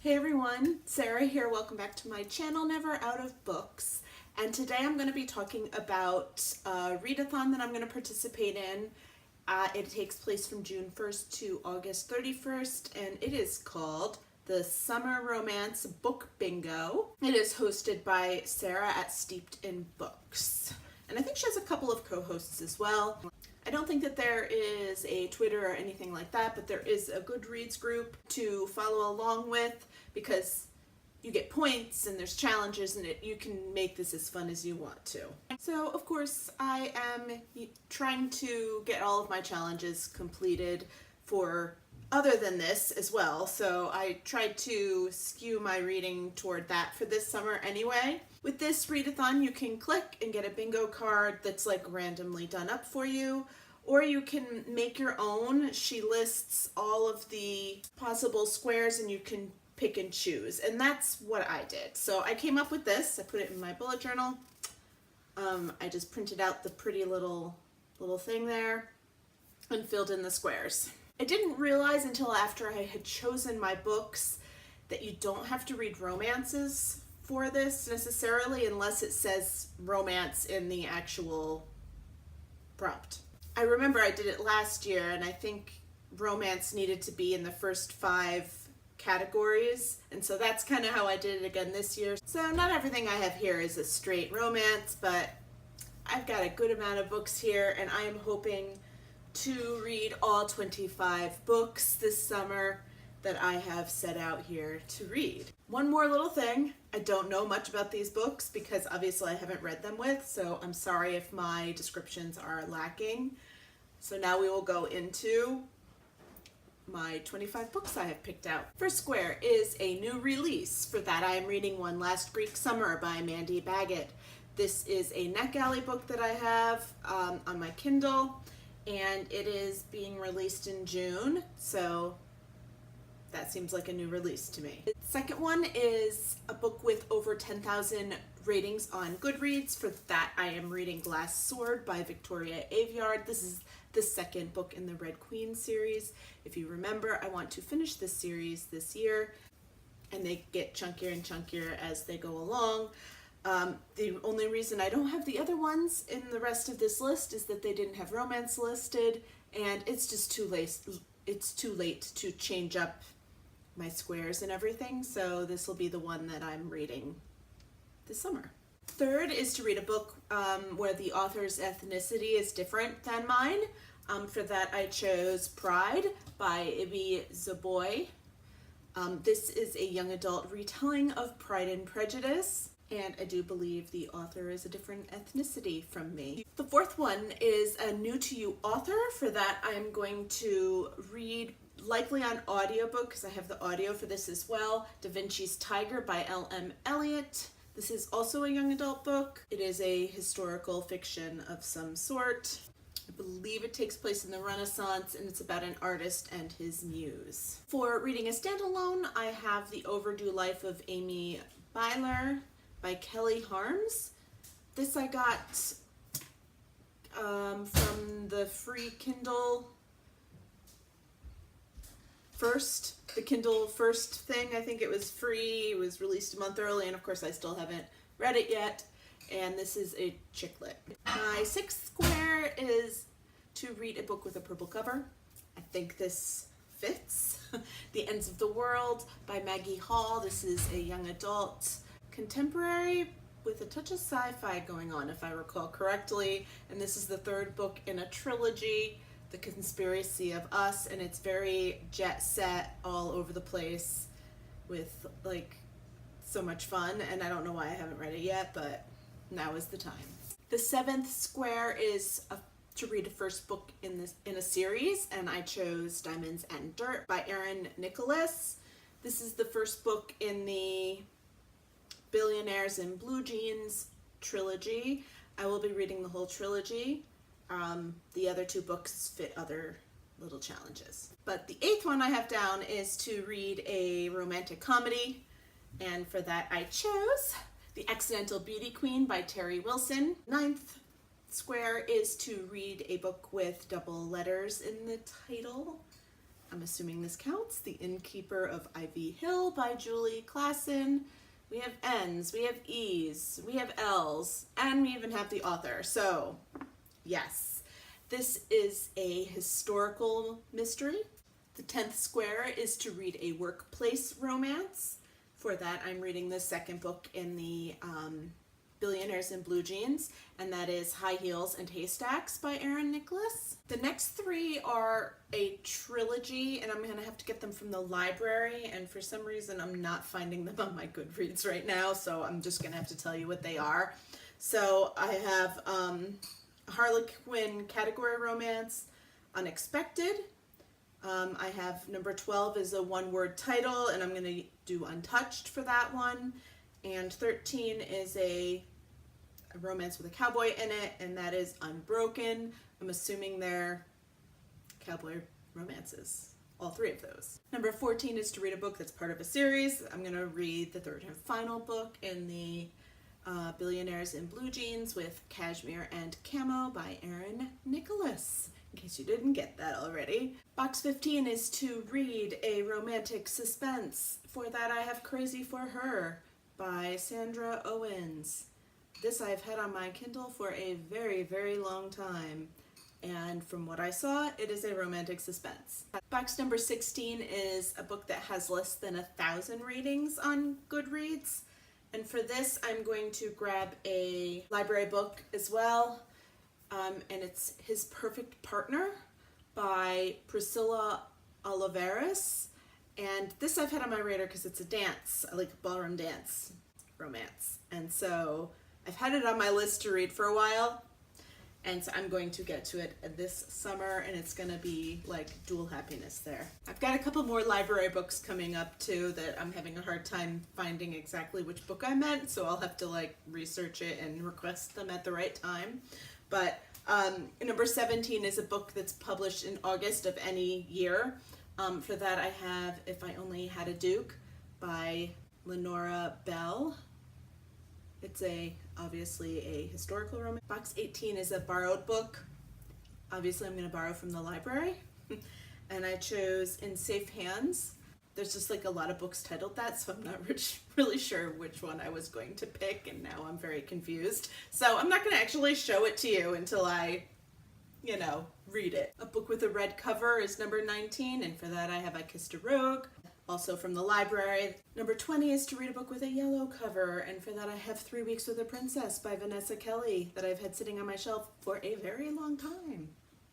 Hey everyone, Sarah here. Welcome back to my channel, Never Out of Books. And today I'm going to be talking about a readathon that I'm going to participate in. It takes place from June 1st to August 31st, and it is called the Summer Romance Book Bingo. It is hosted by Sarah at Steeped in Books. And I think she has a couple of co-hosts as well. I don't think that there is a Twitter or anything like that, but there is a Goodreads group to follow along with because you get points and there's challenges and you can make this as fun as you want to. So of course I am trying to get all of my challenges completed for other than this as well, so I tried to skew my reading toward that for this summer anyway. With this readathon you can click and get a bingo card that's like randomly done up for you, or you can make your own. She lists all of the possible squares and you can pick and choose, and that's what I did. So I came up with this, I put it in my bullet journal. I just printed out the pretty little thing there and filled in the squares. I didn't realize until after I had chosen my books that you don't have to read romances for this necessarily unless it says romance in the actual prompt. I remember I did it last year and I think romance needed to be in the first 5 categories, and so that's kind of how I did it again this year. So not everything I have here is a straight romance, but I've got a good amount of books here and I am hoping to read all 25 books this summer that I have set out here to read. One more little thing, I don't know much about these books because obviously I haven't read them with, so I'm sorry if my descriptions are lacking. So now we will go into my 25 books I have picked out. First square is a new release. For that I am reading One Last Greek Summer by Mandy Baggett. This is a NetGalley book that I have on my Kindle, and it is being released in June, so that seems like a new release to me. The second one is a book with over 10,000 ratings on Goodreads. For that I am reading Glass Sword by Victoria Aveyard. This is the second book in the Red Queen series. If you remember, I want to finish this series this year, and they get chunkier and chunkier as they go along. The only reason I don't have the other ones in the rest of this list is that they didn't have romance listed, and it's just too late. It's too late to change up my squares and everything, so this will be the one that I'm reading this summer. Third is to read a book where the author's ethnicity is different than mine. For that I chose Pride by Ibi Zoboi. This is a young adult retelling of Pride and Prejudice, and I do believe the author is a different ethnicity from me. The fourth one is a new to you author. For that I'm going to read, likely on audiobook because I have the audio for this as well, Da Vinci's Tiger by L.M. Eliot. This is also a young adult book. It is a historical fiction of some sort. I believe it takes place in the Renaissance, and it's about an artist and his muse. For reading a standalone, I have The Overdue Life of Amy Byler by Kelly Harms. This I got from the free Kindle First, the Kindle First thing. I think it was free. It was released a month early, and of course I still haven't read it yet. And this is a chick lit. My sixth square is to read a book with a purple cover. I think this fits. The Ends of the World by Maggie Hall. This is a young adult contemporary with a touch of sci-fi going on, if I recall correctly. And this is the third book in a trilogy, The Conspiracy of Us, and it's very jet set, all over the place with like so much fun, and I don't know why I haven't read it yet, but now is the time. The seventh square is to read a first book in a series, and I chose Diamonds and Dirt by Erin Nicholas. This is the first book in the Billionaires in Blue Jeans trilogy. I will be reading the whole trilogy. The other 2 books fit other little challenges. But the 8th one I have down is to read a romantic comedy, and for that I chose The Accidental Beauty Queen by Terry Wilson. 9th square is to read a book with double letters in the title. I'm assuming this counts, The Innkeeper of Ivy Hill by Julie Klassen. We have N's, we have E's, we have L's, and we even have the author. So, yes, this is a historical mystery. The 10th square is to read a workplace romance. For that, I'm reading the second book in the Billionaires in Blue Jeans, and that is High Heels and Haystacks by Erin Nicholas. The next three are a trilogy, and I'm going to have to get them from the library, and for some reason I'm not finding them on my Goodreads right now, so I'm just going to have to tell you what they are. So I have Harlequin category romance, Unexpected. I have number 12 is a one-word title, and I'm going to do Untouched for that one. And 13 is a romance with a cowboy in it, and that is Unbroken. I'm assuming they're cowboy romances, all three of those. Number 14 is to read a book that's part of a series. I'm going to read the third and final book in the Billionaires in Blue Jeans with Cashmere and Camo by Erin Nicholas, in case you didn't get that already. Box 15 is to read a romantic suspense. For that I have Crazy for Her by Sandra Owens. This I've had on my Kindle for a very, very long time, and from what I saw, it is a romantic suspense. Box number 16 is a book that has less than 1,000 ratings on Goodreads, and for this I'm going to grab a library book as well, and it's His Perfect Partner by Priscilla Olivares. And this I've had on my radar because it's a dance, like a ballroom dance romance. And so I've had it on my list to read for a while. And so I'm going to get to it this summer, and it's going to be like dual happiness there. I've got a couple more library books coming up too that I'm having a hard time finding exactly which book I meant. So I'll have to like research it and request them at the right time. But number 17 is a book that's published in August of any year. For that I have If I Only Had a Duke by Lenora Bell. It's obviously a historical romance. Box 18 is a borrowed book. Obviously I'm going to borrow from the library. And I chose In Safe Hands. There's just like a lot of books titled that, so I'm not really sure which one I was going to pick, and now I'm very confused. So I'm not going to actually show it to you until I read it. A book with a red cover is number 19, and for that I have I Kissed a Rogue, also from the library. Number 20 is to read a book with a yellow cover, and for that I have 3 Weeks with a Princess by Vanessa Kelly that I've had sitting on my shelf for a very long time.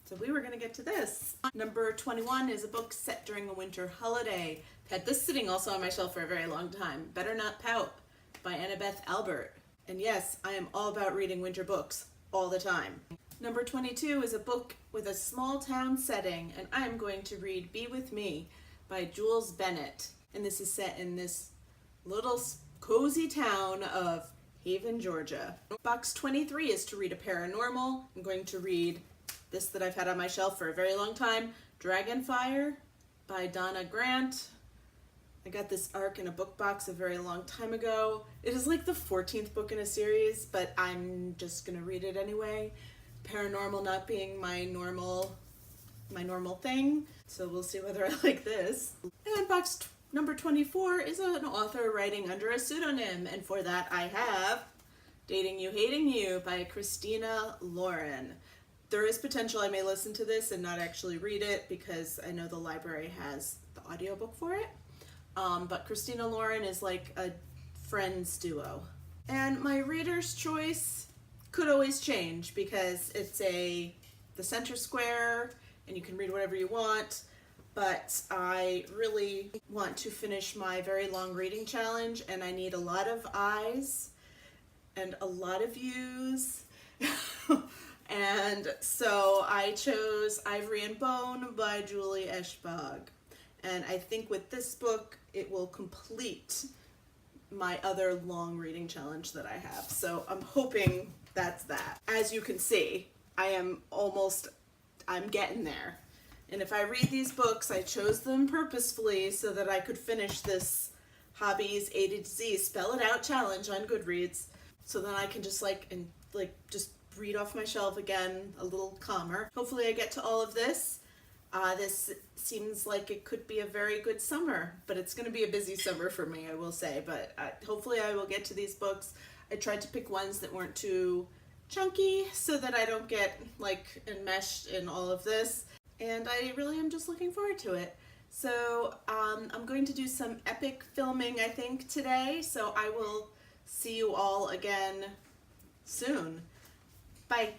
So we were going to get to this. Number 21 is a book set during a winter holiday. I've had this sitting also on my shelf for a very long time. Better Not Pout by Annabeth Albert. And yes, I am all about reading winter books all the time. Number 22 is a book with a small town setting, and I'm going to read Be With Me by Jules Bennett. And this is set in this little cozy town of Haven, Georgia. Box 23 is to read a paranormal. I'm going to read this that I've had on my shelf for a very long time, Dragonfire by Donna Grant. I got this arc in a book box a very long time ago. It is like the 14th book in a series, but I'm just gonna read it anyway. Paranormal not being my normal thing, so we'll see whether I like this. And box number 24 is an author writing under a pseudonym, and for that I have Dating You, Hating You by Christina Lauren. There is potential I may listen to this and not actually read it because I know the library has the audiobook for it. But Christina Lauren is like a friends duo. And my reader's choice could always change because it's the center square and you can read whatever you want. But I really want to finish my very long reading challenge, and I need a lot of eyes and a lot of views. And so I chose Ivory and Bone by Julie Eschbach. And I think with this book, it will complete my other long reading challenge that I have. So I'm hoping that's that. As you can see, I'm getting there. And if I read these books, I chose them purposefully so that I could finish this Hobbies A to Z Spell It Out challenge on Goodreads. So then I can just just read off my shelf again a little calmer. Hopefully I get to all of this. This seems like it could be a very good summer, but it's going to be a busy summer for me, I will say. But hopefully I will get to these books. I tried to pick ones that weren't too chunky so that I don't get like enmeshed in all of this. And I really am just looking forward to it. So I'm going to do some epic filming, I think, today. So I will see you all again soon. Bye.